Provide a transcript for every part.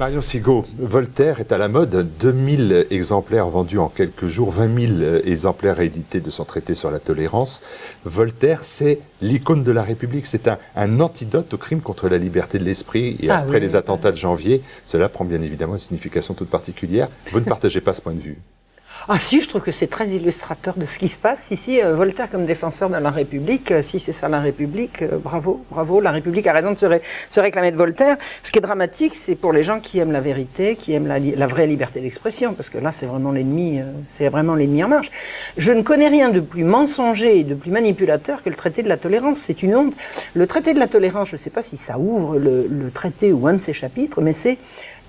Marion Sigaud, Voltaire est à la mode. 2000 exemplaires vendus en quelques jours, 20 000 exemplaires édités de son traité sur la tolérance. Voltaire, c'est l'icône de la République. C'est un antidote au crime contre la liberté de l'esprit. Et après les attentats de janvier, cela prend bien évidemment une signification toute particulière. Vous ne partagez pas ce point de vue? Ah si, je trouve que c'est très illustrateur de ce qui se passe. Ici, Voltaire comme défenseur de la République, si c'est ça la République, bravo, bravo, la République a raison de se réclamer de Voltaire. Ce qui est dramatique, c'est pour les gens qui aiment la vérité, qui aiment la vraie liberté d'expression, parce que là, c'est vraiment l'ennemi en marche. Je ne connais rien de plus mensonger et de plus manipulateur que le traité de la tolérance. C'est une honte. Le traité de la tolérance, je ne sais pas si ça ouvre le traité ou un de ses chapitres, mais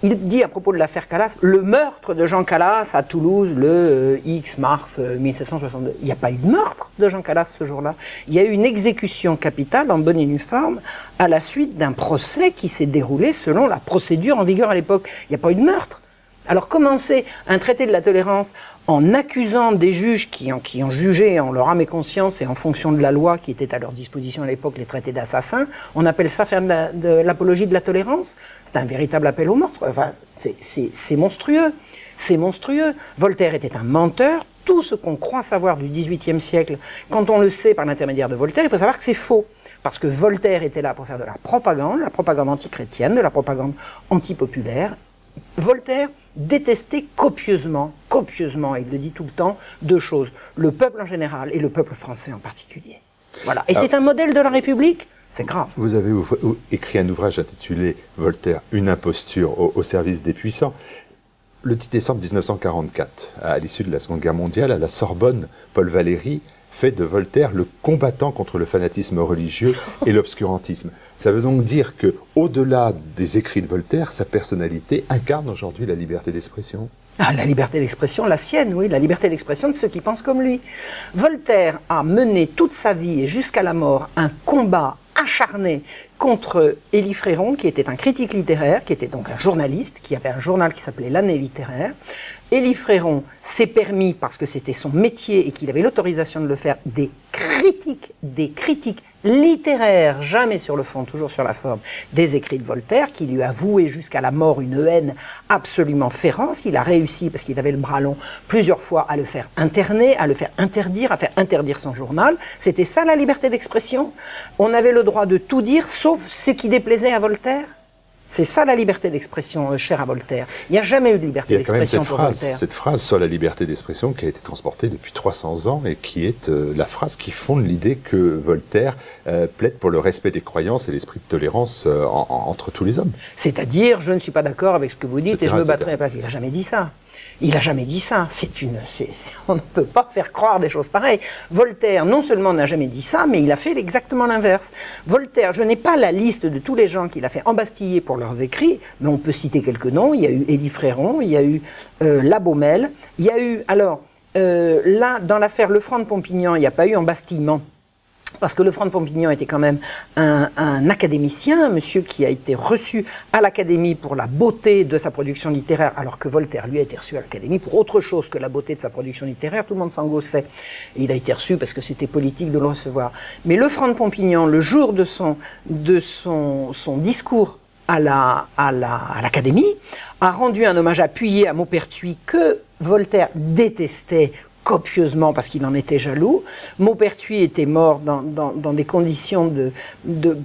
il dit à propos de l'affaire Calas, le meurtre de Jean Calas à Toulouse le X mars 1762. Il n'y a pas eu de meurtre de Jean Calas ce jour-là. Il y a eu une exécution capitale en bonne et due forme à la suite d'un procès qui s'est déroulé selon la procédure en vigueur à l'époque. Il n'y a pas eu de meurtre. Alors commencer un traité de la tolérance en accusant des juges qui ont jugé en leur âme et conscience et en fonction de la loi qui était à leur disposition à l'époque, les traités d'assassins, on appelle ça faire de l'apologie de la tolérance. C'est un véritable appel au meurtre. Enfin, c'est monstrueux. C'est monstrueux. Voltaire était un menteur. Tout ce qu'on croit savoir du XVIIIe siècle, quand on le sait par l'intermédiaire de Voltaire, il faut savoir que c'est faux. Parce que Voltaire était là pour faire de la propagande antichrétienne, de la propagande antipopulaire. Voltaire détestait copieusement, il le dit tout le temps, deux choses, le peuple en général et le peuple français en particulier. Voilà. Et c'est un modèle de la République, c'est grave. Vous avez écrit un ouvrage intitulé « Voltaire, une imposture au service des puissants ». Le 10 décembre 1944, à l'issue de la Seconde Guerre mondiale, à la Sorbonne, Paul Valéry fait de Voltaire le combattant contre le fanatisme religieux et l'obscurantisme. Ça veut donc dire que, au-delà des écrits de Voltaire, sa personnalité incarne aujourd'hui la liberté d'expression. Ah, la liberté d'expression, la sienne, oui, la liberté d'expression de ceux qui pensent comme lui. Voltaire a mené toute sa vie et jusqu'à la mort un combat acharné contre Élie Fréron, qui était un critique littéraire, qui était donc un journaliste, qui avait un journal qui s'appelait L'Année littéraire. Élie Fréron s'est permis, parce que c'était son métier et qu'il avait l'autorisation de le faire, des critiques littéraires, jamais sur le fond, toujours sur la forme, des écrits de Voltaire, qui lui a voué jusqu'à la mort une haine absolument féroce. Il a réussi, parce qu'il avait le bras long, plusieurs fois à le faire interner, à le faire interdire, à faire interdire son journal. C'était ça la liberté d'expression. On avait le droit de tout dire, sauf ce qui déplaisait à Voltaire. C'est ça la liberté d'expression chère à Voltaire. Il n'y a jamais eu de liberté d'expression pour Voltaire. Il y a quand même cette phrase sur la liberté d'expression qui a été transportée depuis 300 ans et qui est la phrase qui fonde l'idée que Voltaire plaide pour le respect des croyances et l'esprit de tolérance entre tous les hommes. C'est-à-dire, je ne suis pas d'accord avec ce que vous dites et je me battrai pas. Il n'a jamais dit ça. Il n'a jamais dit ça. On ne peut pas faire croire des choses pareilles. Voltaire, non seulement n'a jamais dit ça, mais il a fait exactement l'inverse. Voltaire, je n'ai pas la liste de tous les gens qu'il a fait embastiller pour leurs écrits, mais on peut citer quelques noms. Il y a eu Élie Fréron, il y a eu La Baumelle, il y a eu, alors, là, dans l'affaire Lefranc de Pompignan, il n'y a pas eu embastillement. Parce que Lefranc de Pompignan était quand même un académicien, un monsieur qui a été reçu à l'Académie pour la beauté de sa production littéraire, alors que Voltaire, lui, a été reçu à l'Académie pour autre chose que la beauté de sa production littéraire. Tout le monde s'en gaussait. Et il a été reçu parce que c'était politique de le recevoir. Mais Lefranc de Pompignan, le jour de son discours à l'Académie, a rendu un hommage appuyé à Maupertuis que Voltaire détestait copieusement parce qu'il en était jaloux. Maupertuis était mort dans des conditions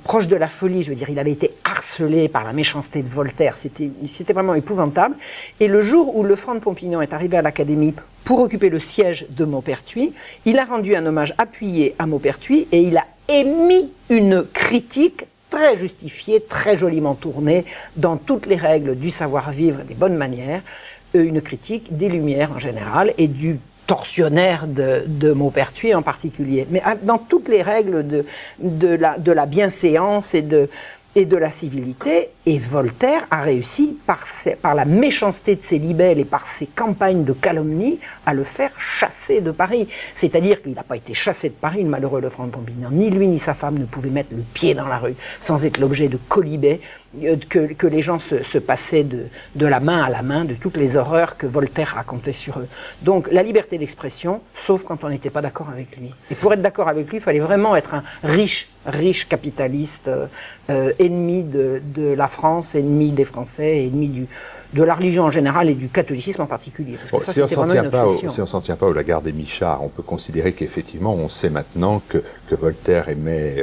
proches de la folie. Je veux dire, il avait été harcelé par la méchanceté de Voltaire. C'était vraiment épouvantable. Et le jour où Lefranc de Pompignan est arrivé à l'Académie pour occuper le siège de Maupertuis, il a rendu un hommage appuyé à Maupertuis et il a émis une critique très justifiée, très joliment tournée, dans toutes les règles du savoir-vivre et des bonnes manières, une critique des Lumières en général et du tortionnaire de Maupertuis en particulier, mais dans toutes les règles de la bienséance et de la civilité. Et Voltaire a réussi, par la méchanceté de ses libelles et par ses campagnes de calomnie, à le faire chasser de Paris. C'est-à-dire qu'il n'a pas été chassé de Paris, le malheureux Lefranc de Pompignan. Ni lui ni sa femme ne pouvaient mettre le pied dans la rue sans être l'objet de quolibets, que les gens se passaient de la main à la main de toutes les horreurs que Voltaire racontait sur eux. Donc la liberté d'expression, sauf quand on n'était pas d'accord avec lui. Et pour être d'accord avec lui, il fallait vraiment être un riche riche capitaliste, ennemi de la France, ennemi des Français, ennemi de la religion en général et du catholicisme en particulier. Bon, si on ne s'en tient pas au Lagarde et Michard, on peut considérer qu'effectivement, on sait maintenant que Voltaire aimait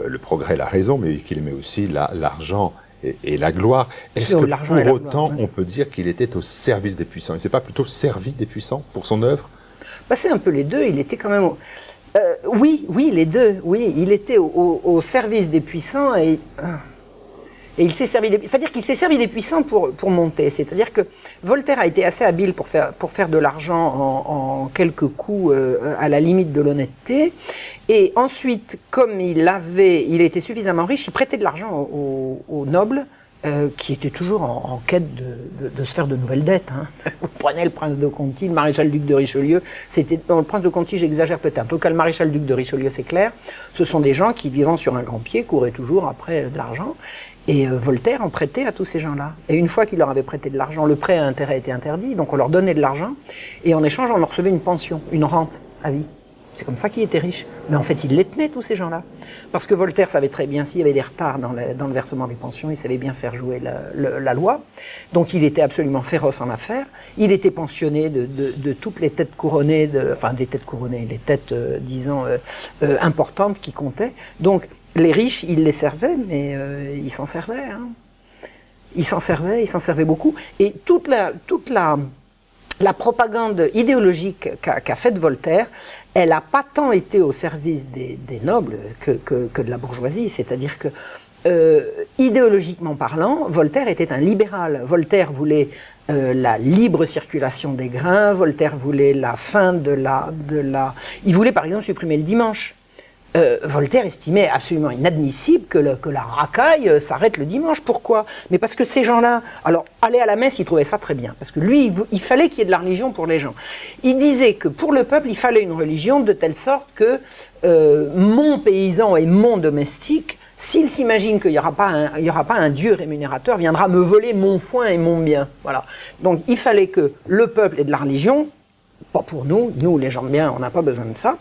le progrès et la raison, mais qu'il aimait aussi l'argent et la gloire. Est-ce que pour autant, on peut dire qu'il était au service des puissants? Il ne s'est pas plutôt servi des puissants pour son œuvre? Bah, c'est un peu les deux. Il était quand même... oui, les deux. Oui, il était au service des puissants et il s'est servi c'est-à-dire qu'il s'est servi des puissants pour monter. C'est-à-dire que Voltaire a été assez habile pour faire de l'argent en quelques coups à la limite de l'honnêteté. Et ensuite, comme il était suffisamment riche, il prêtait de l'argent aux nobles qui étaient toujours en quête de se faire de nouvelles dettes. Hein. Vous prenez le prince de Conti, le maréchal-duc de Richelieu, le prince de Conti, j'exagère peut-être, en tout cas le maréchal-duc de Richelieu, c'est clair, ce sont des gens qui, vivant sur un grand pied, couraient toujours après de l'argent, et Voltaire en prêtait à tous ces gens-là. Et une fois qu'il leur avait prêté de l'argent, le prêt à intérêt était interdit, donc on leur donnait de l'argent, et en échange, on leur recevait une pension, une rente à vie. C'est comme ça qu'il était riche. Mais en fait, il les tenait, tous ces gens-là. Parce que Voltaire savait très bien, s'il y avait des retards dans le versement des pensions, il savait bien faire jouer la loi. Donc il était absolument féroce en affaires. Il était pensionné de toutes les têtes couronnées, des têtes couronnées, les têtes, importantes qui comptaient. Donc les riches, il les servait, mais il s'en servait. Hein. Il s'en servait beaucoup. Et toute la propagande idéologique qu'a faite Voltaire, elle n'a pas tant été au service des nobles que de la bourgeoisie. C'est-à-dire que, idéologiquement parlant, Voltaire était un libéral. Voltaire voulait la libre circulation des grains, Voltaire voulait la fin Il voulait par exemple supprimer le dimanche. Voltaire estimait absolument inadmissible que la racaille s'arrête le dimanche. Pourquoi? Mais parce que ces gens-là, alors aller à la messe, il trouvait ça très bien, parce que lui, il fallait qu'il y ait de la religion pour les gens. Il disait que pour le peuple, il fallait une religion de telle sorte que mon paysan et mon domestique, s'il s'imagine qu'il n'y aura pas un Dieu rémunérateur, viendra me voler mon foin et mon bien. Voilà. Donc il fallait que le peuple ait de la religion. Pas pour nous les gens bien, on n'a pas besoin de ça.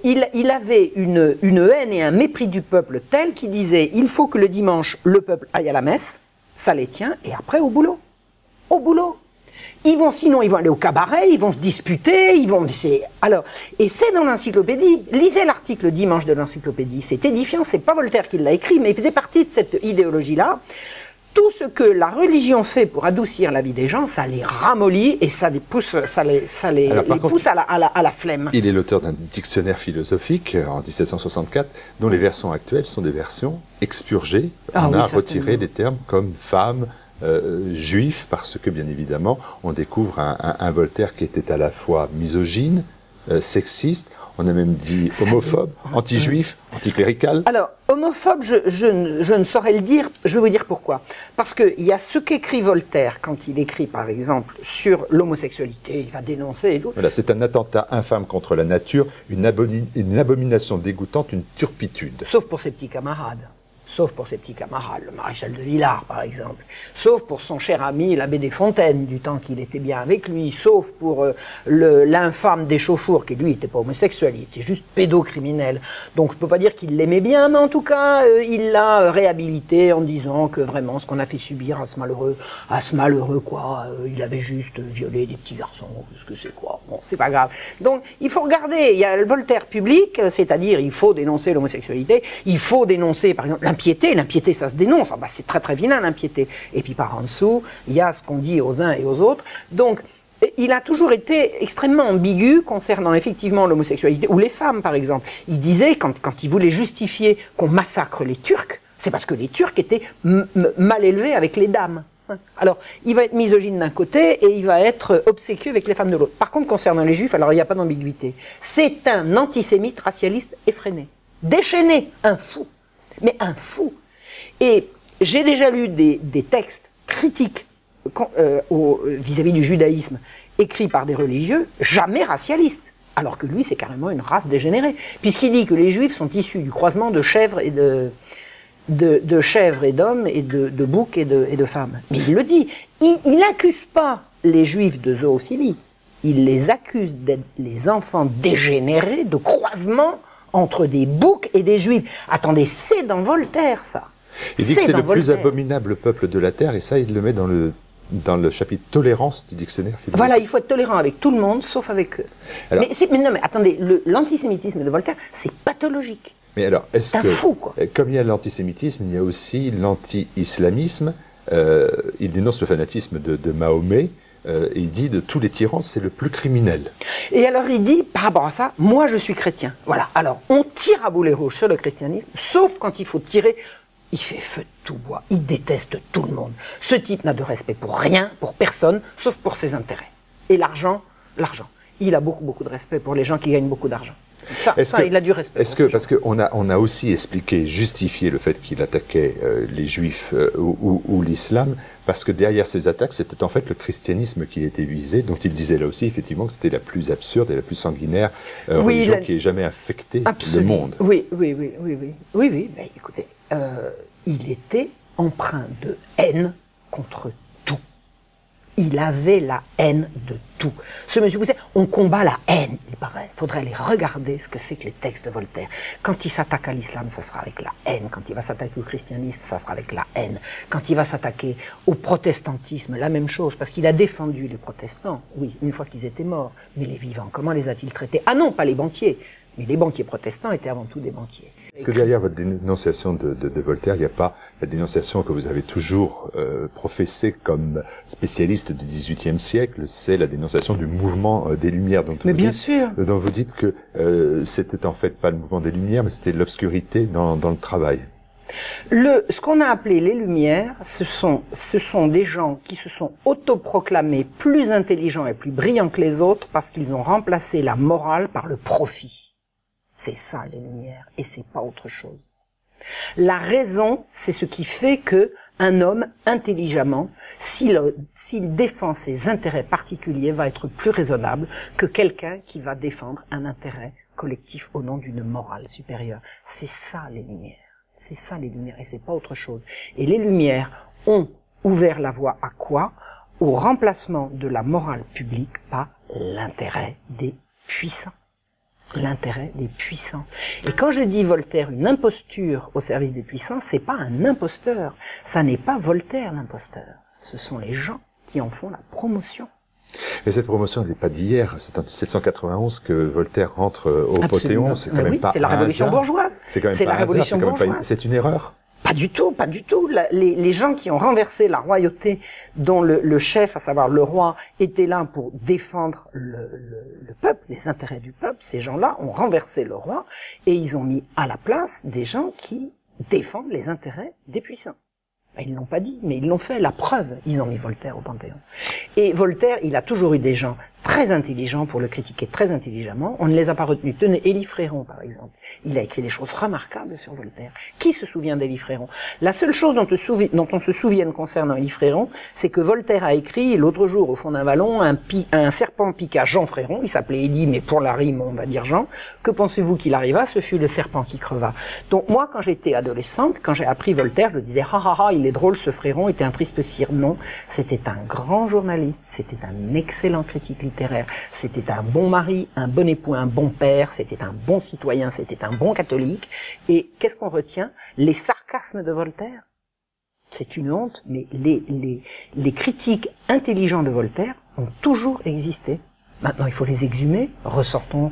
Il avait une haine et un mépris du peuple tel qu'il disait il faut que le dimanche, le peuple aille à la messe, ça les tient, et après au boulot. Au boulot. Sinon ils vont aller au cabaret, ils vont se disputer, et c'est dans l'encyclopédie. Lisez l'article dimanche de l'encyclopédie, c'est édifiant, c'est pas Voltaire qui l'a écrit, mais il faisait partie de cette idéologie-là. Tout ce que la religion fait pour adoucir la vie des gens, ça les ramollit et ça les pousse à la flemme. Il est l'auteur d'un dictionnaire philosophique en 1764, dont les versions actuelles sont des versions expurgées. On a retiré des termes comme femme, juif, parce que bien évidemment, on découvre un Voltaire qui était à la fois misogyne, sexiste, on a même dit homophobe, anti-juif, anticlérical. Alors, homophobe, je ne saurais le dire, je vais vous dire pourquoi. Parce qu'il y a ce qu'écrit Voltaire quand il écrit, par exemple, sur l'homosexualité, il va dénoncer et tout. Voilà, c'est un attentat infâme contre la nature, une abomination dégoûtante, une turpitude. Sauf pour ses petits camarades. Sauf pour ses petits camarades, le maréchal de Villars par exemple, sauf pour son cher ami l'abbé des Fontaines, du temps qu'il était bien avec lui, sauf pour l'infâme des Chauffour, qui lui n'était pas homosexuel, il était juste pédocriminel. Donc je ne peux pas dire qu'il l'aimait bien, mais en tout cas, il l'a réhabilité en disant que vraiment ce qu'on a fait subir à ce malheureux quoi, il avait juste violé des petits garçons, qu'est-ce que c'est quoi, bon c'est pas grave. Donc il faut regarder, il y a le Voltaire public, c'est-à-dire il faut dénoncer l'homosexualité, il faut dénoncer par exemple l'impiété ça se dénonce, c'est très très vilain l'impiété. Et puis par en dessous, il y a ce qu'on dit aux uns et aux autres. Donc il a toujours été extrêmement ambigu concernant effectivement l'homosexualité, ou les femmes par exemple. Il disait, quand il voulait justifier qu'on massacre les Turcs, c'est parce que les Turcs étaient mal élevés avec les dames. Alors, il va être misogyne d'un côté et il va être obséquieux avec les femmes de l'autre. Par contre, concernant les Juifs, alors il n'y a pas d'ambiguïté. C'est un antisémite racialiste effréné, déchaîné, un fou. Mais un fou. Et j'ai déjà lu des textes critiques vis-à-vis du judaïsme, écrits par des religieux, jamais racialistes. Alors que lui, c'est carrément une race dégénérée. Puisqu'il dit que les Juifs sont issus du croisement de chèvres et d'hommes et de boucs et de femmes. Mais il le dit. Il n'accuse pas les Juifs de zoophilie. Il les accuse d'être les enfants dégénérés de croisement entre des boucs et des juifs. Attendez, c'est dans Voltaire, ça. Il dit que c'est le plus abominable peuple de la terre, et ça, il le met dans le chapitre tolérance du dictionnaire philosophique. Voilà, il faut être tolérant avec tout le monde, sauf avec eux. Alors, mais non, mais attendez, l'antisémitisme de Voltaire, c'est pathologique. Mais alors, est-ce que, fou, quoi. Comme il y a l'antisémitisme, il y a aussi l'anti-islamisme. Il dénonce le fanatisme de Mahomet. Et il dit de tous les tyrans, c'est le plus criminel. Et alors il dit, par rapport à ça, moi je suis chrétien. Voilà, alors on tire à boulet rouge sur le christianisme, sauf quand il faut tirer, il fait feu de tout bois, il déteste tout le monde. Ce type n'a de respect pour rien, pour personne, sauf pour ses intérêts. Et l'argent, il a beaucoup de respect pour les gens qui gagnent beaucoup d'argent. Il a du respect. Parce qu'on a aussi expliqué, justifié le fait qu'il attaquait les juifs ou l'islam, parce que derrière ces attaques, c'était en fait le christianisme qui était visé, dont il disait là aussi effectivement que c'était la plus absurde et la plus sanguinaire religion qui ait jamais affecté le monde. Oui. Ben, écoutez, il était empreint de haine contre tout. Il avait la haine de tout. Ce monsieur, vous savez, on combat la haine, il paraît. Il faudrait aller regarder ce que c'est que les textes de Voltaire. Quand il s'attaque à l'islam, ça sera avec la haine. Quand il va s'attaquer au christianisme, ça sera avec la haine. Quand il va s'attaquer au protestantisme, la même chose. Parce qu'il a défendu les protestants, oui, une fois qu'ils étaient morts. Mais les vivants, comment les a-t-il traités? Ah non, pas les banquiers. Mais les banquiers protestants étaient avant tout des banquiers. Est-ce que derrière votre dénonciation de Voltaire, il n'y a pas la dénonciation que vous avez toujours professée comme spécialiste du XVIIIe siècle, c'est la dénonciation du mouvement des Lumières, dont vous dites que c'était en fait pas le mouvement des Lumières, mais c'était l'obscurité dans le travail. Ce qu'on a appelé les Lumières, ce sont des gens qui se sont autoproclamés plus intelligents et plus brillants que les autres parce qu'ils ont remplacé la morale par le profit. C'est ça, les Lumières, et c'est pas autre chose. La raison, c'est ce qui fait que un homme, intelligemment, s'il défend ses intérêts particuliers, va être plus raisonnable que quelqu'un qui va défendre un intérêt collectif au nom d'une morale supérieure. C'est ça, les Lumières. C'est ça, les Lumières, et c'est pas autre chose. Et les Lumières ont ouvert la voie à quoi? Au remplacement de la morale publique par l'intérêt des puissants. L'intérêt des puissants. Et quand je dis Voltaire, une imposture au service des puissants, c'est pas un imposteur. Ça n'est pas Voltaire l'imposteur. Ce sont les gens qui en font la promotion. Mais cette promotion n'est pas d'hier. C'est en 1791 que Voltaire rentre au Panthéon. C'est quand même pas c'est la révolution bourgeoise. C'est quand même pas la révolution bourgeoise. C'est une erreur. Pas du tout, pas du tout. Les gens qui ont renversé la royauté, dont le chef, à savoir le roi, était là pour défendre le peuple, les intérêts du peuple, ces gens-là ont renversé le roi et ils ont mis à la place des gens qui défendent les intérêts des puissants. Ils ne l'ont pas dit, mais ils l'ont fait. La preuve, ils ont mis Voltaire au Panthéon. Et Voltaire, il a toujours eu des gens très intelligents pour le critiquer très intelligemment. On ne les a pas retenus. Tenez, Élie Fréron, par exemple. Il a écrit des choses remarquables sur Voltaire. Qui se souvient d'Élie Fréron? La seule chose dont on se souvienne concernant Élie Fréron, c'est que Voltaire a écrit, l'autre jour, au fond d'un vallon, un serpent piqua Jean Fréron. Il s'appelait Élie, mais pour la rime, on va dire Jean. Que pensez-vous qu'il arriva? Ce fut le serpent qui creva. Donc, moi, quand j'étais adolescente, quand j'ai appris Voltaire, je disais, il est drôle, ce Fréron était un triste cire. Non, c'était un grand journaliste, c'était un excellent critique littéraire, c'était un bon mari, un bon époux, un bon père, c'était un bon citoyen, c'était un bon catholique. Et qu'est-ce qu'on retient? Les sarcasmes de Voltaire? C'est une honte, mais les critiques intelligents de Voltaire ont toujours existé. Maintenant, il faut les exhumer. Ressortons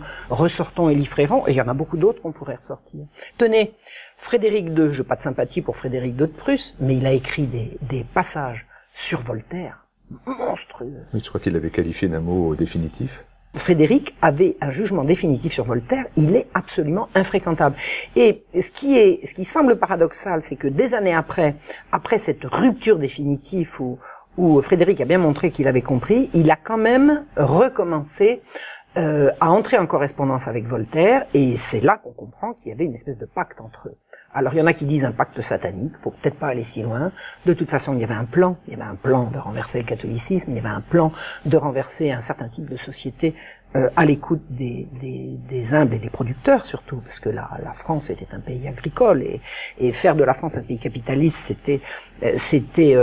Élie Fréron, et il y en a beaucoup d'autres qu'on pourrait ressortir. Tenez, Frédéric II, je n'ai pas de sympathie pour Frédéric II de Prusse, mais il a écrit des passages sur Voltaire monstrueux. Oui, je crois qu'il avait qualifié d'un mot définitif. Frédéric avait un jugement définitif sur Voltaire, il est absolument infréquentable. Et ce qui semble paradoxal, c'est que des années après cette rupture définitive où Frédéric a bien montré qu'il avait compris, il a quand même recommencé à entrer en correspondance avec Voltaire, et c'est là qu'on comprend qu'il y avait une espèce de pacte entre eux. Alors il y en a qui disent un pacte satanique, faut peut-être pas aller si loin. De toute façon, il y avait un plan de renverser le catholicisme, il y avait un plan de renverser un certain type de société à l'écoute des humbles et des producteurs surtout, parce que la France était un pays agricole et faire de la France un pays capitaliste, c'était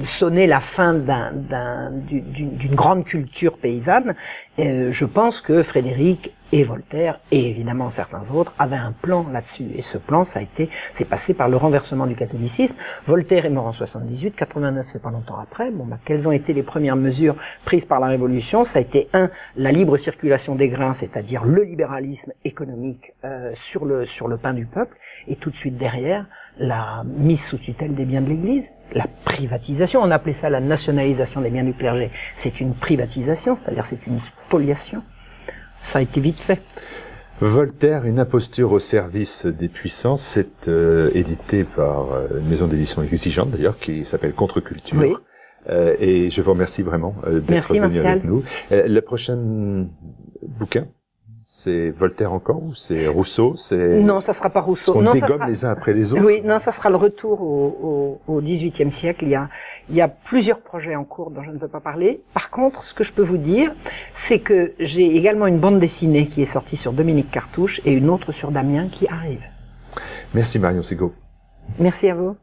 sonner la fin d'une grande culture paysanne. Je pense que Frédéric et Voltaire, et évidemment certains autres, avaient un plan là-dessus. Et ce plan, c'est passé par le renversement du catholicisme. Voltaire est mort en 78, 89 c'est pas longtemps après. Bon, quelles ont été les premières mesures prises par la Révolution? Ça a été la libre circulation des grains, c'est-à-dire le libéralisme économique sur le pain du peuple, et tout de suite derrière, la mise sous tutelle des biens de l'Église, la privatisation, on appelait ça la nationalisation des biens du clergé. C'est une privatisation, c'est-à-dire c'est une spoliation. Ça a été vite fait. Voltaire, une imposture au service des puissants, c'est édité par une maison d'édition exigeante d'ailleurs, qui s'appelle Contre-Culture. Oui. Et je vous remercie vraiment d'être venu avec nous. Le prochain bouquin, c'est Voltaire encore ou c'est Rousseau? Non, ça sera pas Rousseau. On dégomme les uns après les autres. Oui, non, ça sera le retour au XVIIIe siècle. Il y a plusieurs projets en cours dont je ne veux pas parler. Par contre, ce que je peux vous dire, c'est que j'ai également une bande dessinée qui est sortie sur Dominique Cartouche et une autre sur Damien qui arrive. Merci Marion Segaud. Merci à vous.